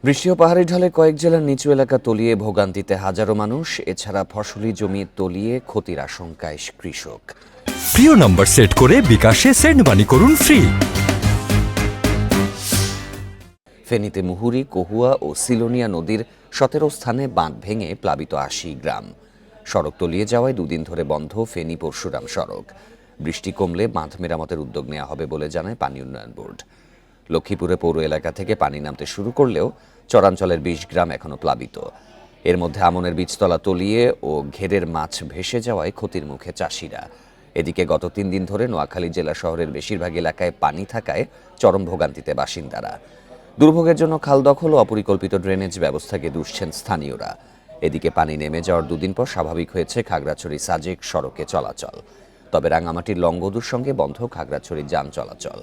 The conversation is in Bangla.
বৃষ্টি ও পাহাড়ি ঢলে কয়েক জেলার নিচু এলাকা তলিয়ে ভোগান্তিতে হাজারো মানুষ। এছাড়া ফসলি জমি তলিয়ে ক্ষতির আশঙ্কায় কৃষক। প্রিয় নম্বর সেট করে বিকাশে সেন্ড মানি করুন ফ্রি। ফেনীতে মুহুরী, কহুয়া ও সিলোনিয়া নদীর 17 স্থানে বাঁধ ভেঙে প্লাবিত 80 গ্রাম। সড়ক তলিয়ে যাওয়ায় দুদিন ধরে বন্ধ ফেনী পরশুরাম সড়ক। বৃষ্টি কমলে বাঁধ মেরামতের উদ্যোগ নেওয়া হবে বলে জানায় পানি উন্নয়ন বোর্ড। লক্ষ্মীপুরে পৌর এলাকা থেকে পানি নামতে শুরু করলেও চরাঞ্চলের 20 গ্রাম এখনো প্লাবিত। এর মধ্যে আমনের বীজতলা তলিয়ে ও ঘেরের মাছ ভেসে যাওয়ায় ক্ষতির মুখে চাষিরা। এদিকে গত 3 দিন ধরে নোয়াখালী জেলা শহরের বেশিরভাগ এলাকায় পানি থাকায় চরম ভোগান্তিতে বাসিন্দারা। দুর্ভোগের জন্য খাল দখল ও অপরিকল্পিত ড্রেনেজ ব্যবস্থাকে দুষছেন স্থানীয়রা। এদিকে পানি নেমে যাওয়ার দুদিন পর স্বাভাবিক হয়েছে খাগড়াছড়ি সাজেক সড়কে চলাচল। তবে রাঙামাটির লংগদুর সঙ্গে বন্ধ খাগড়াছড়ি যান চলাচল।